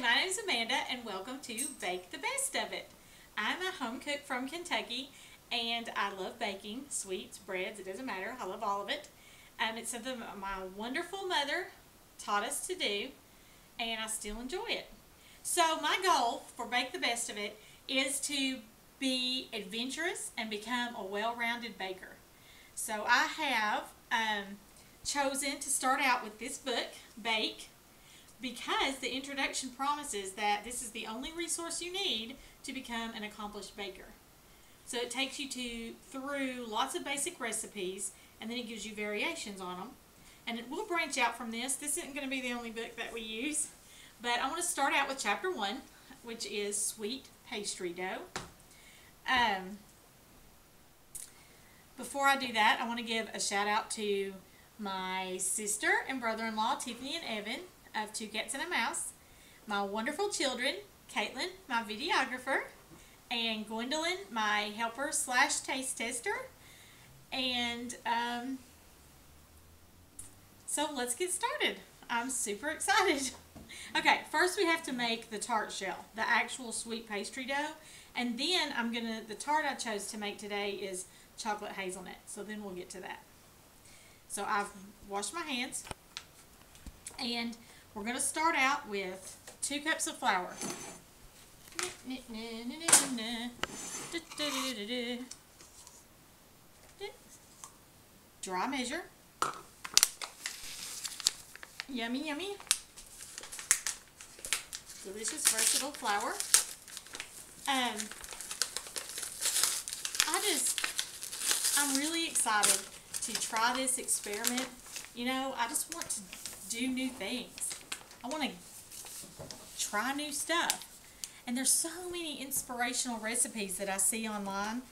my name is Amanda and welcome to Bake the Best of It. I'm a home cook from Kentucky and I love baking, sweets, breads, it doesn't matter, I love all of it. It's something my wonderful mother taught us to do and I still enjoy it. So my goal for Bake the Best of It is to be adventurous and become a well-rounded baker. So I have chosen to start out with this book, Bake, because the introduction promises that this is the only resource you need to become an accomplished baker. So it takes you through lots of basic recipes and then it gives you variations on them. And it will branch out from this. This isn't going to be the only book that we use. But I want to start out with chapter 1, which is sweet pastry dough. Before I do that, I want to give a shout out to my sister and brother-in-law, Tiffany and Evan, of Two Cats and a Mouse, my wonderful children, Caitlin, my videographer, and Gwendolyn, my helper slash taste tester. And so let's get started. I'm super excited. Okay, first we have to make the tart shell, the actual sweet pastry dough, and then the tart I chose to make today is chocolate hazelnut, so then we'll get to that. So I've washed my hands, and we're going to start out with 2 cups of flour. Dry measure. Yummy, yummy. Delicious, versatile flour. I'm really excited to try this experiment. You know, I just want to do new things. I want to try new stuff. And there's so many inspirational recipes that I see online.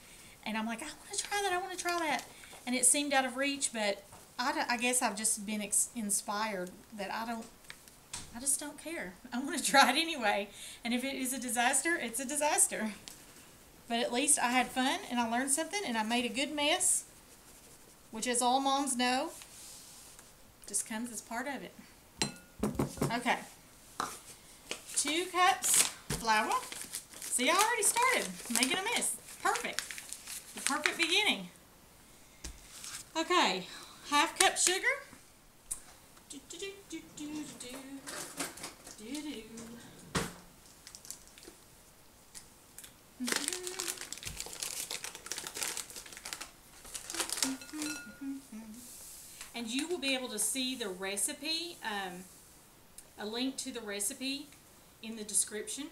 And I'm like, I want to try that, I want to try that. And it seemed out of reach, but I guess I've just been inspired that I just don't care. I want to try it anyway. And if it is a disaster, it's a disaster. But at least I had fun and I learned something and I made a good mess, which, as all moms know, just comes as part of it. Okay. 2 cups flour. See, I already started making a mess. Perfect. The perfect beginning. Okay. 1/2 cup sugar. And you will be able to see the recipe, a link to the recipe in the description.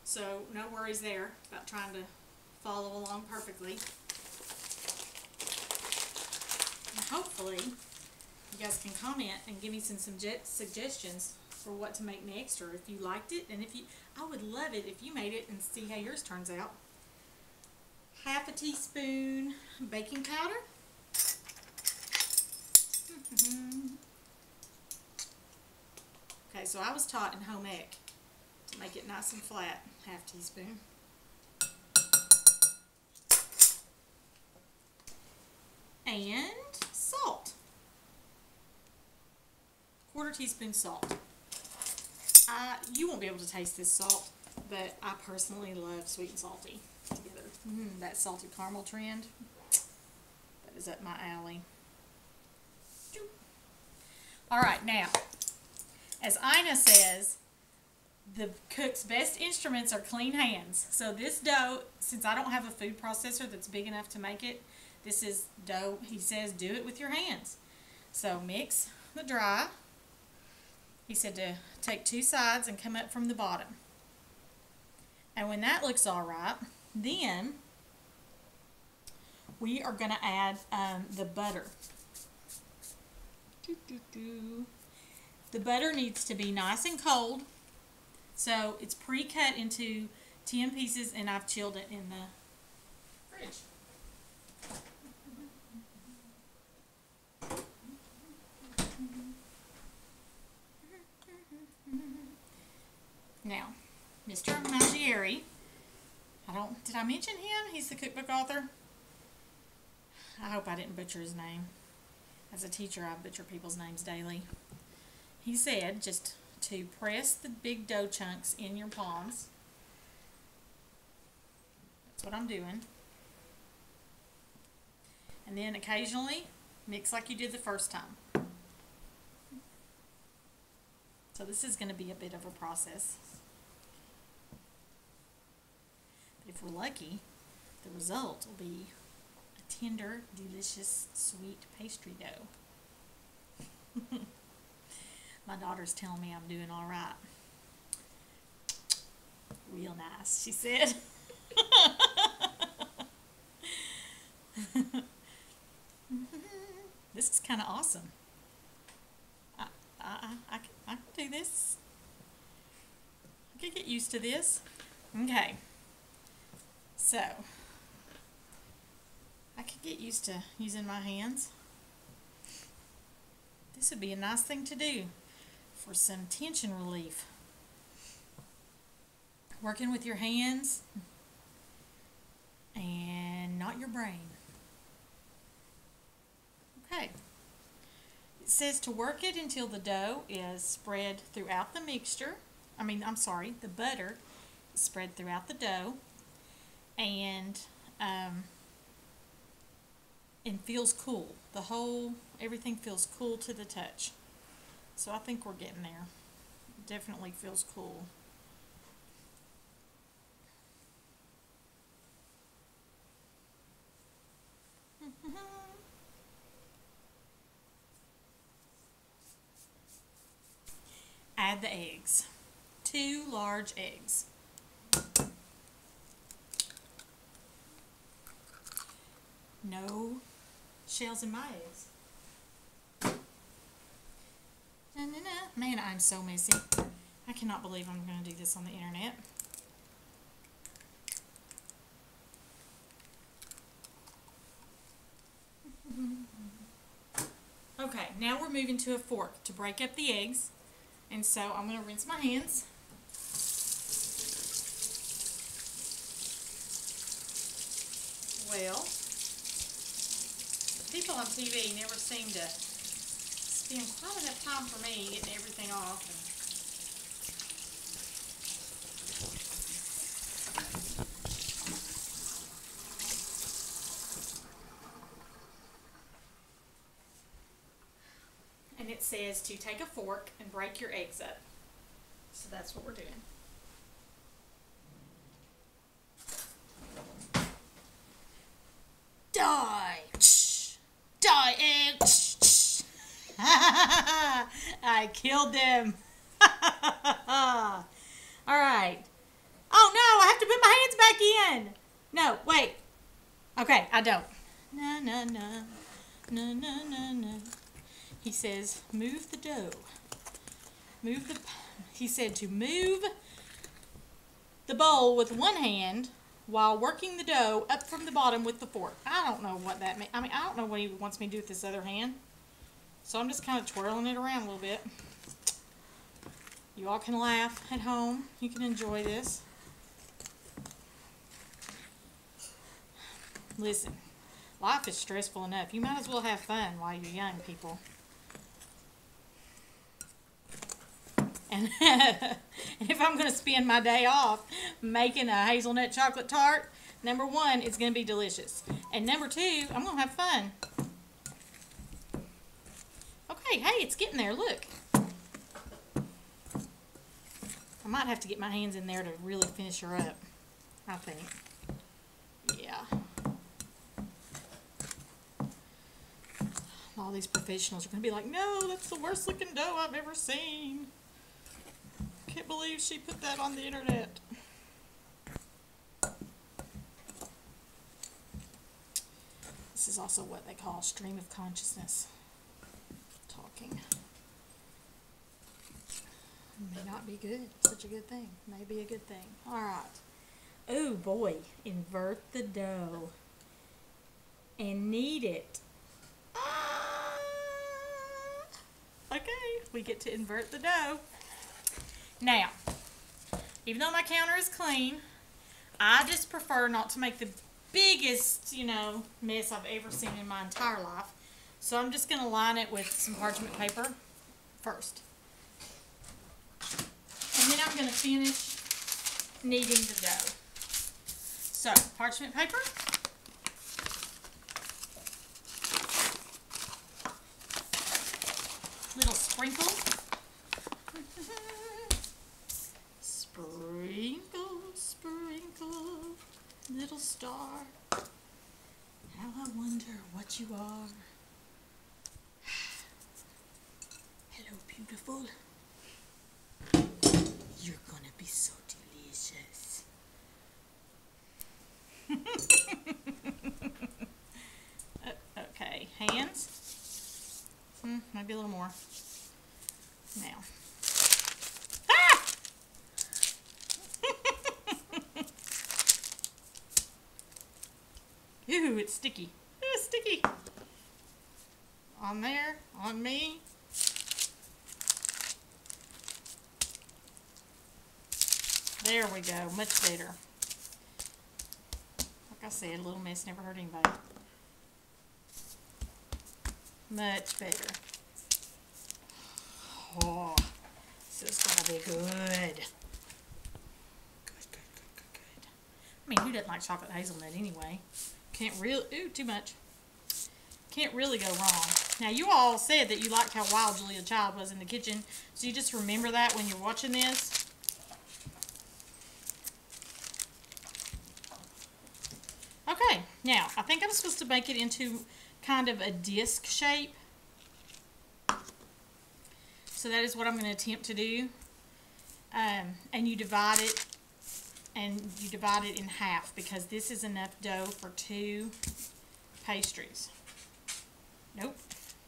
So no worries there about trying to follow along perfectly. And hopefully you guys can comment and give me some suggestions for what to make next, or if you liked it, and I would love it if you made it and see how yours turns out. 1/2 teaspoon baking powder. Okay, so I was taught in home ec to make it nice and flat. 1/2 teaspoon. And salt. 1/4 teaspoon salt. You won't be able to taste this salt, but I personally love sweet and salty together. That salted caramel trend, that is up my alley. Alright, now, as Ina says, the cook's best instruments are clean hands. So this dough, since I don't have a food processor that's big enough to make it, this is dough, he says, do it with your hands. So mix the dry. He said to take 2 sides and come up from the bottom. And when that looks alright, then we are going to add the butter. The butter needs to be nice and cold. So it's pre-cut into 10 pieces and I've chilled it in the fridge. Now, Mr. Mangieri, did I mention him? He's the cookbook author. I hope I didn't butcher his name. As a teacher, I butcher people's names daily. He said, just to press the big dough chunks in your palms. That's what I'm doing. And then occasionally mix like you did the first time. So this is going to be a bit of a process. But if we're lucky, the result will be a tender, delicious, sweet pastry dough. My daughter's telling me I'm doing all right. Real nice, she said. This is kind of awesome. I can do this. I can get used to this. Okay. So, I could get used to using my hands. This would be a nice thing to do for some tension relief. Working with your hands and not your brain. Okay. It says to work it until the dough is spread throughout the mixture. The butter is spread throughout the dough and feels cool. Everything feels cool to the touch. So I think we're getting there. It definitely feels cool. Add the eggs. 2 large eggs. No shells in my eggs. Man, I'm so messy. I cannot believe I'm going to do this on the internet. Okay, now we're moving to a fork to break up the eggs. And so I'm going to rinse my hands. Well, people on TV never seem to spend quite enough time for me getting everything off. And it says to take a fork and break your eggs up. So that's what we're doing. Die! Die, egg! I killed them. Alright. Oh no, I have to put my hands back in. No, wait. Okay, I don't. No, no, no. No, no, no, no. He says, move the dough. He said to move the bowl with one hand while working the dough up from the bottom with the fork. I don't know what that means. I don't know what he wants me to do with this other hand. So I'm just kind of twirling it around a little bit. You all can laugh at home. You can enjoy this. Listen, life is stressful enough. You might as well have fun while you're young, people. And if I'm going to spend my day off making a hazelnut chocolate tart, number 1, it's going to be delicious. And number 2, I'm going to have fun. Okay, hey, it's getting there, look. I might have to get my hands in there to really finish her up, I think. Yeah. All these professionals are going to be like, no, that's the worst looking dough I've ever seen. Can't believe she put that on the internet. This is also what they call stream of consciousness talking. May not be good. Such a good thing. May be a good thing. Alright. Oh boy. Invert the dough. And knead it. Okay. We get to invert the dough. Now, even though my counter is clean, I just prefer not to make the biggest, mess I've ever seen in my entire life. So I'm just going to line it with some parchment paper first. I'm going to finish kneading the dough. So, parchment paper. Little sprinkle. Sprinkle, sprinkle, little star. How I wonder what you are. Hello, beautiful. You're gonna be so delicious. Okay, hands. Maybe a little more. Now. Ah! Ooh, it's sticky. It's sticky. On there, on me. There we go, much better. Like I said, a little mess never hurt anybody. Much better. Oh, this is gonna be good. Good. I mean, who doesn't like chocolate hazelnut anyway? Can't really, ooh, too much. Can't really go wrong. Now, you all said that you liked how wild Julia Child was in the kitchen, so you just remember that when you're watching this. Okay, now, I think I'm supposed to make it into kind of a disc shape. So that is what I'm going to attempt to do. And you divide it, in half, because this is enough dough for 2 pastries. Nope.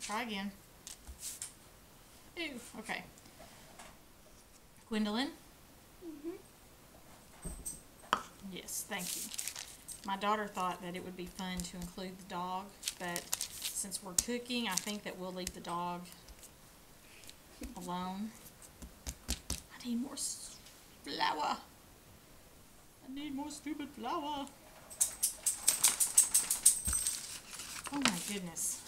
Try again. Ooh, okay. Gwendolyn? Yes, thank you. My daughter thought that it would be fun to include the dog, but since we're cooking, I think that we'll leave the dog alone. I need more flour. I need more stupid flour. Oh my goodness.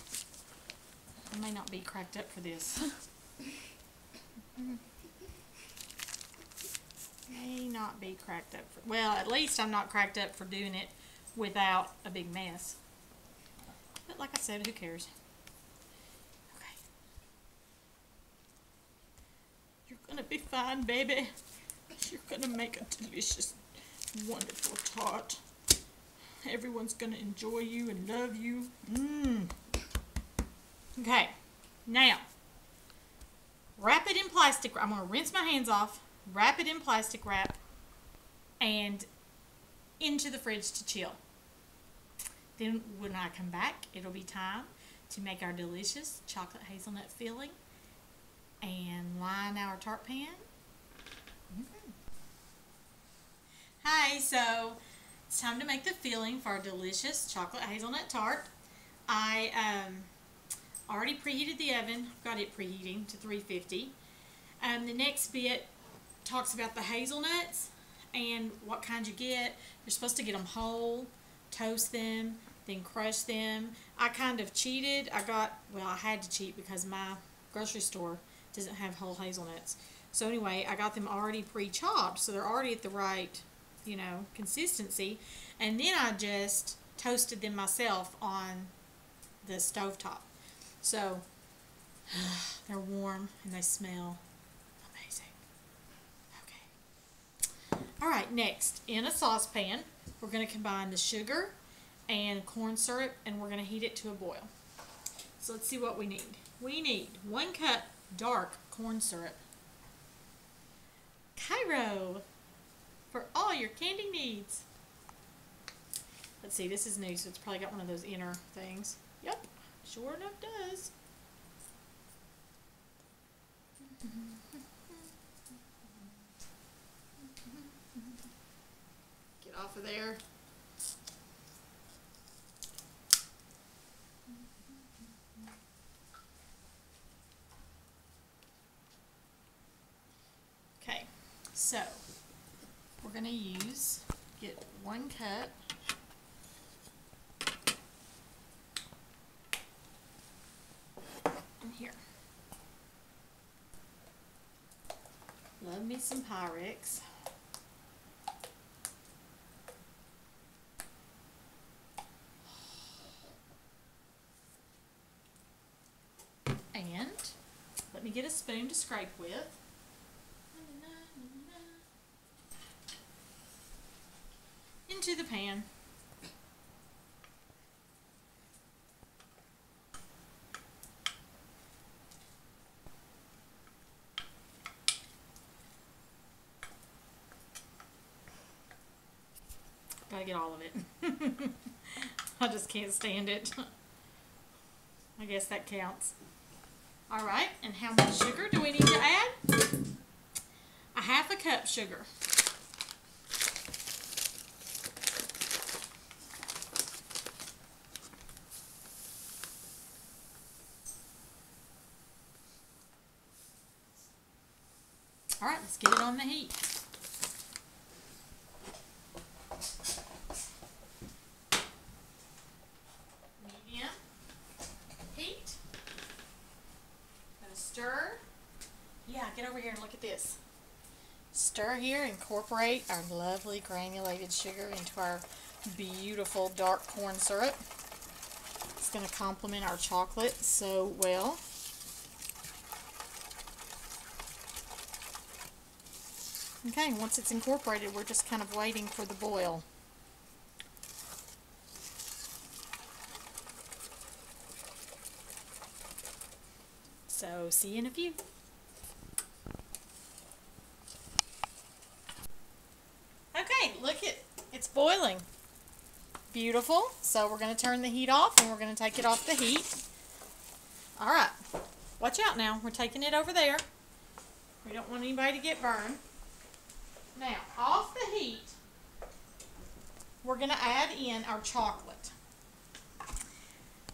I may not be cracked up for this. May not be cracked up for, well, at least I'm not cracked up for doing it without a big mess. But like I said, who cares? Okay. You're gonna be fine, baby. You're gonna make a delicious, wonderful tart. Everyone's gonna enjoy you and love you. Okay, now wrap it in plastic. I'm gonna rinse my hands off, wrap it in plastic wrap, and into the fridge to chill. Then when I come back, it'll be time to make our delicious chocolate hazelnut filling and line our tart pan. Hi, so it's time to make the filling for our delicious chocolate hazelnut tart. I already preheated the oven, got it preheating to 350. The next bit talks about the hazelnuts and what kind you get. You're supposed to get them whole, toast them, then crush them. I kind of cheated. I had to cheat because my grocery store doesn't have whole hazelnuts. So anyway, I got them already pre-chopped, so they're already at the right, consistency. And then I just toasted them myself on the stovetop. So they're warm and they smell amazing. Okay. Alright, next, in a saucepan, we're going to combine the sugar and corn syrup, and we're going to heat it to a boil. So let's see what we need. We need 1 cup dark corn syrup. Cairo for all your candy needs. Let's see, this is new, so it's probably got one of those inner things. Yep, sure enough does. Get off of there. Okay, so we're going to get 1 cup in here. Love me some Pyrex. And let me get a spoon to scrape with. Into the pan. Gotta get all of it. I just can't stand it. I guess that counts. Alright, and how much sugar do we need to add? A half a cup sugar. Alright, let's get it on the heat. Medium heat. Gonna stir. Yeah, get over here and look at this. Stir here, incorporate our lovely granulated sugar into our beautiful dark corn syrup. It's gonna complement our chocolate so well. Okay, once it's incorporated, we're just kind of waiting for the boil. So, see you in a few. Okay, look it's boiling. Beautiful. So we're going to turn the heat off and we're going to take it off the heat. Alright, watch out now. We're taking it over there. We don't want anybody to get burned. Now, off the heat, we're going to add in our chocolate.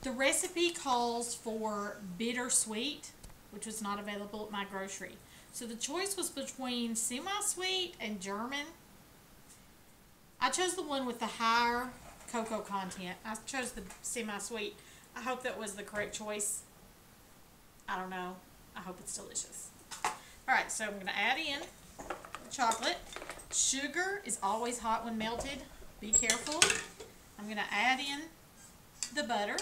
The recipe calls for bittersweet, which was not available at my grocery. So the choice was between semi-sweet and German. I chose the one with the higher cocoa content. I chose the semi-sweet. I hope that was the correct choice. I don't know. I hope it's delicious. Alright, so I'm going to add in chocolate. Sugar is always hot when melted. Be careful. I'm going to add in the butter.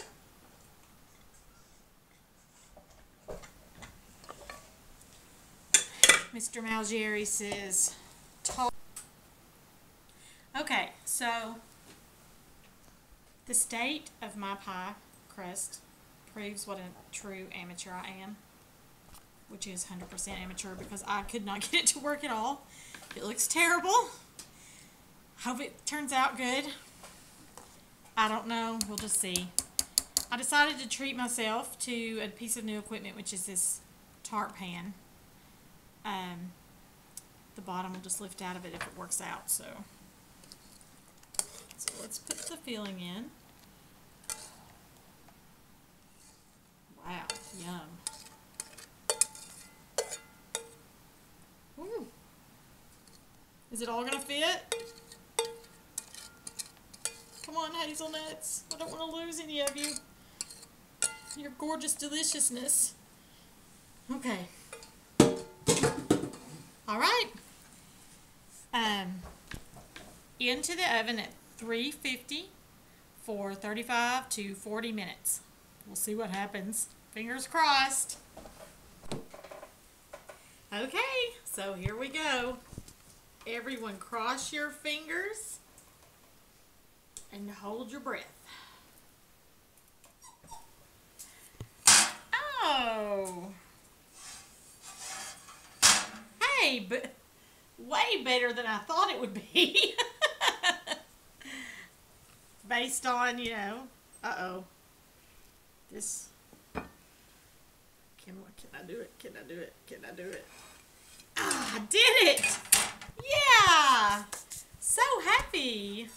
Mr. Malgeri says Tart. Okay, so the state of my pie crust proves what a true amateur I am, which is 100% amateur because I could not get it to work at all. It looks terrible. Hope it turns out good. I don't know. We'll just see. I decided to treat myself to a piece of new equipment, which is this Tart pan. The bottom will just lift out of it if it works out. So let's put the filling in. Wow, yum. Ooh. Is it all gonna fit? Come on, hazelnuts. I don't want to lose any of you. Your gorgeous deliciousness. Okay. Alright. Into the oven at 350 for 35 to 40 minutes. We'll see what happens. Fingers crossed. Okay, so here we go. Everyone cross your fingers and hold your breath. Oh. Hey, but way better than I thought it would be. Based on, you know, this. Can I do it? Can I do it? Can I do it? Ah, I did it! Yeah! So happy.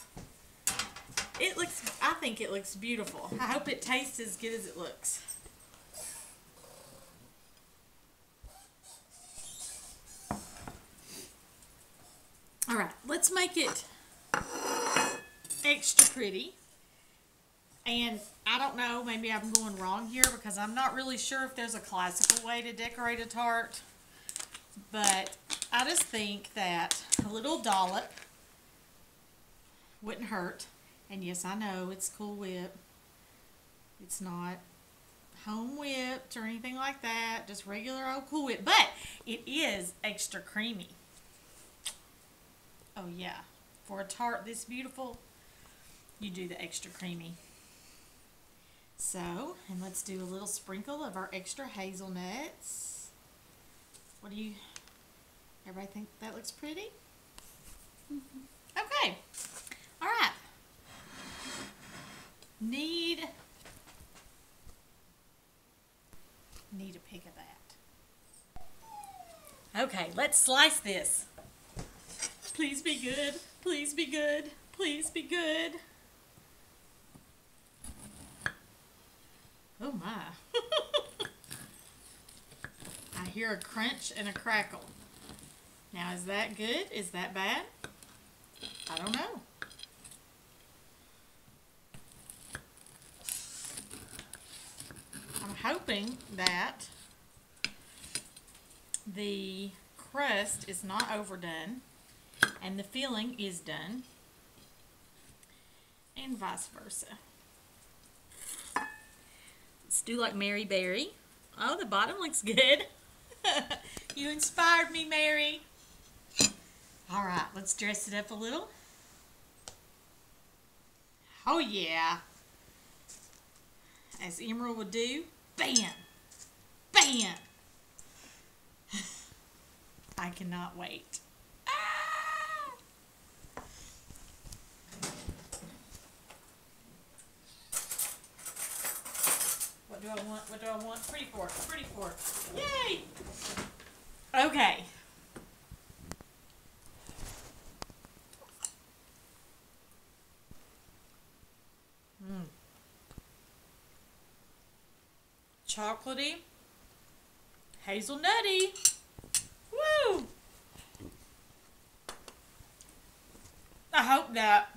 I think it looks beautiful. I hope it tastes as good as it looks. Alright, let's make it extra pretty. And I don't know, maybe I'm going wrong here because I'm not really sure if there's a classical way to decorate a tart. But I just think that a little dollop wouldn't hurt. And yes, I know it's Cool Whip. It's not home whipped or anything like that, just regular old Cool Whip, but it is extra creamy. Oh yeah, for a tart this beautiful, you do the extra creamy. So, and let's do a little sprinkle of our extra hazelnuts. What do you, everybody think that looks pretty? Okay, all right. Need a pick of that. Okay, let's slice this. Please be good. Please be good. Please be good. Oh my. I hear a crunch and a crackle. Now, is that good? Is that bad? I don't know. I'm hoping that the crust is not overdone and the filling is done, and vice versa. Let's do like Mary Berry. Oh, the bottom looks good. You inspired me, Mary. All right, let's dress it up a little. Oh yeah. As Emerald would do, bam, bam. I cannot wait. Ah! What do I want? What do I want? Pretty fork, pretty fork. Yay! Okay. Chocolatey, hazelnutty. Woo! I hope that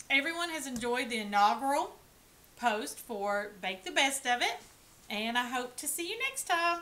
everyone has enjoyed the inaugural post for Bake the Best of It, and I hope to see you next time.